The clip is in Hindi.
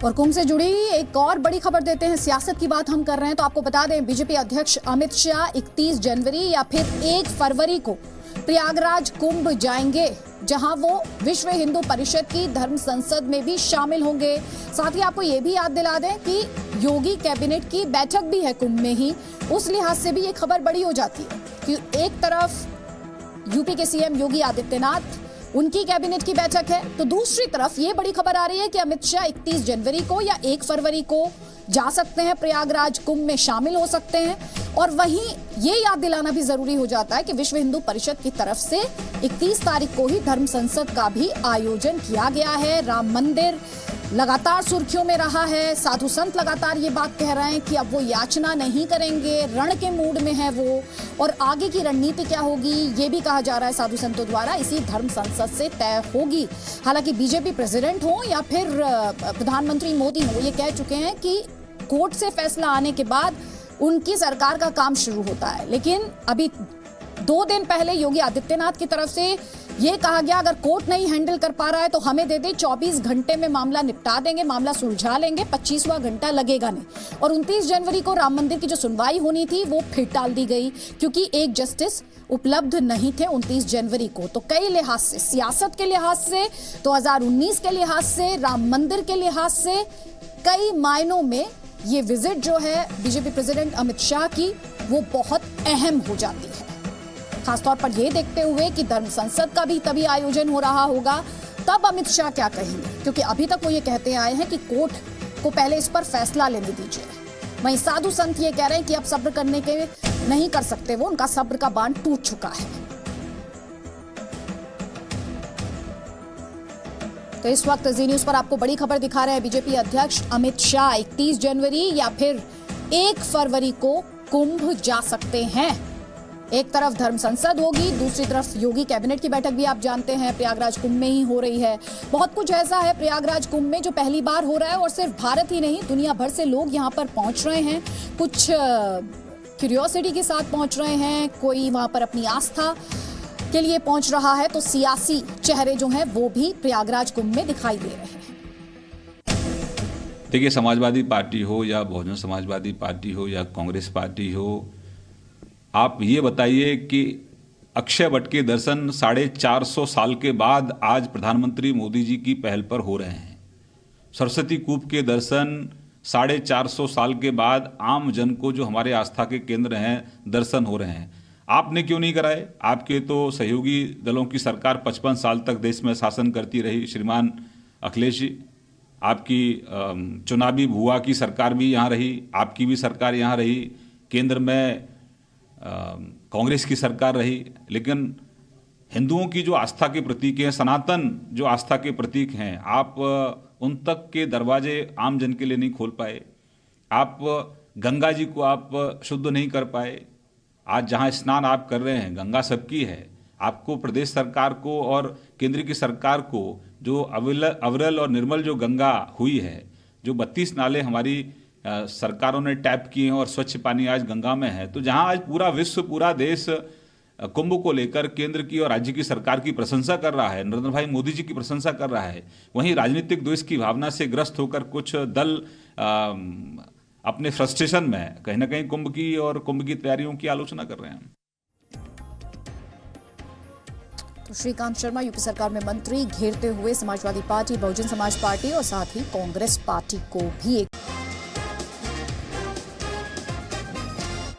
और कुंभ से जुड़ी एक और बड़ी खबर देते हैं। सियासत की बात हम कर रहे हैं तो आपको बता दें, बीजेपी अध्यक्ष अमित शाह 31 जनवरी या फिर 1 फरवरी को प्रयागराज कुंभ जाएंगे, जहां वो विश्व हिंदू परिषद की धर्म संसद में भी शामिल होंगे। साथ ही आपको ये भी याद दिला दें कि योगी कैबिनेट की बैठक भी है कुंभ में ही। उस लिहाज से भी ये खबर बड़ी हो जाती है कि एक तरफ यूपी के सीएम योगी आदित्यनाथ, उनकी कैबिनेट की बैठक है, तो दूसरी तरफ ये बड़ी खबर आ रही है कि अमित शाह 31 जनवरी को या 1 फरवरी को जा सकते हैं, प्रयागराज कुंभ में शामिल हो सकते हैं। और वहीं ये याद दिलाना भी जरूरी हो जाता है कि विश्व हिंदू परिषद की तरफ से 31 तारीख को ही धर्म संसद का भी आयोजन किया गया है। राम मंदिर लगातार सुर्खियों में रहा है। साधु संत लगातार ये बात कह रहे हैं कि अब वो याचना नहीं करेंगे, रण के मूड में है वो, और आगे की रणनीति क्या होगी ये भी कहा जा रहा है साधु संतों द्वारा इसी धर्म संसद से तय होगी। हालांकि बीजेपी प्रेसिडेंट हो या फिर प्रधानमंत्री मोदी हो, ये कह चुके हैं कि कोर्ट से फैसला आने के बाद उनकी सरकार का काम शुरू होता है। लेकिन अभी 2 दिन पहले योगी आदित्यनाथ की तरफ से ये कहा गया, अगर कोर्ट नहीं हैंडल कर पा रहा है तो हमें दे दे, 24 घंटे में मामला निपटा देंगे, मामला सुलझा लेंगे, 25वां घंटा लगेगा नहीं। और 29 जनवरी को राम मंदिर की जो सुनवाई होनी थी वो फिर टाल दी गई क्योंकि एक जस्टिस उपलब्ध नहीं थे 29 जनवरी को। तो कई लिहाज से, सियासत के लिहाज से, 2019 के लिहाज से, राम मंदिर के लिहाज से, कई मायनों में ये विजिट जो है बीजेपी प्रेसिडेंट अमित शाह की वो बहुत अहम हो जाती है। खासतौर पर यह देखते हुए कि धर्म संसद का भी तभी आयोजन हो रहा होगा, तब अमित शाह क्या कहेंगे, क्योंकि अभी तक वो ये कहते आए हैं कि कोर्ट को पहले इस पर फैसला लेने दीजिए। वहीं साधु संत ये कह रहे हैं कि अब सब्र करने के नहीं कर सकते, वो उनका सब्र का बांध टूट चुका है। तो इस वक्त जी न्यूज पर आपको बड़ी खबर दिखा रहे हैं बीजेपी अध्यक्ष अमित शाह 31 जनवरी या फिर 1 फरवरी को कुंभ जा सकते हैं। एक तरफ धर्म संसद होगी, दूसरी तरफ योगी कैबिनेट की बैठक भी आप जानते हैं प्रयागराज कुंभ में ही हो रही है। बहुत कुछ ऐसा है प्रयागराज कुंभ में जो पहली बार हो रहा है और सिर्फ भारत ही नहीं, दुनिया भर से लोग यहाँ पर पहुंच रहे हैं। कुछ क्यूरियोसिटी के साथ पहुंच रहे हैं, कोई वहां पर अपनी आस्था के लिए पहुंच रहा है। तो सियासी चेहरे जो हैं वो भी प्रयागराज कुंभ में दिखाई दे रहे हैं। देखिए, समाजवादी पार्टी हो या बहुजन समाजवादी पार्टी हो या कांग्रेस पार्टी हो, आप ये बताइए कि अक्षय वट के दर्शन 450 साल के बाद आज प्रधानमंत्री मोदी जी की पहल पर हो रहे हैं। सरस्वती कूप के दर्शन 450 साल के बाद आम जन को, जो हमारे आस्था के केंद्र हैं, दर्शन हो रहे हैं। आपने क्यों नहीं कराए? आपके तो सहयोगी दलों की सरकार 55 साल तक देश में शासन करती रही, श्रीमान अखिलेश जी। आपकी चुनावी भुआ की सरकार भी यहाँ रही, आपकी भी सरकार यहाँ रही, केंद्र में कांग्रेस की सरकार रही। लेकिन हिंदुओं की जो आस्था के प्रतीक हैं, सनातन जो आस्था के प्रतीक हैं, आप उन तक के दरवाजे आम जन के लिए नहीं खोल पाए। आप गंगा जी को आप शुद्ध नहीं कर पाए। आज जहां स्नान आप कर रहे हैं, गंगा सबकी है। आपको प्रदेश सरकार को और केंद्र की सरकार को जो अविरल और निर्मल जो गंगा हुई है, जो 32 नाले हमारी सरकारों ने टैप किए हैं और स्वच्छ पानी आज गंगा में है, तो जहां आज पूरा विश्व, पूरा देश कुंभ को लेकर केंद्र की और राज्य की सरकार की प्रशंसा कर रहा है, नरेंद्र भाई मोदी जी की प्रशंसा कर रहा है, वहीं राजनीतिक द्वेष की भावना से ग्रस्त होकर कुछ दल अपने फ्रस्ट्रेशन में कहीं ना कहीं कुंभ की और कुंभ की तैयारियों की आलोचना कर रहे हैं। तो श्रीकांत शर्मा यूपी सरकार में मंत्री घेरते हुए समाजवादी पार्टी, बहुजन समाज पार्टी और साथ ही कांग्रेस पार्टी को भी एक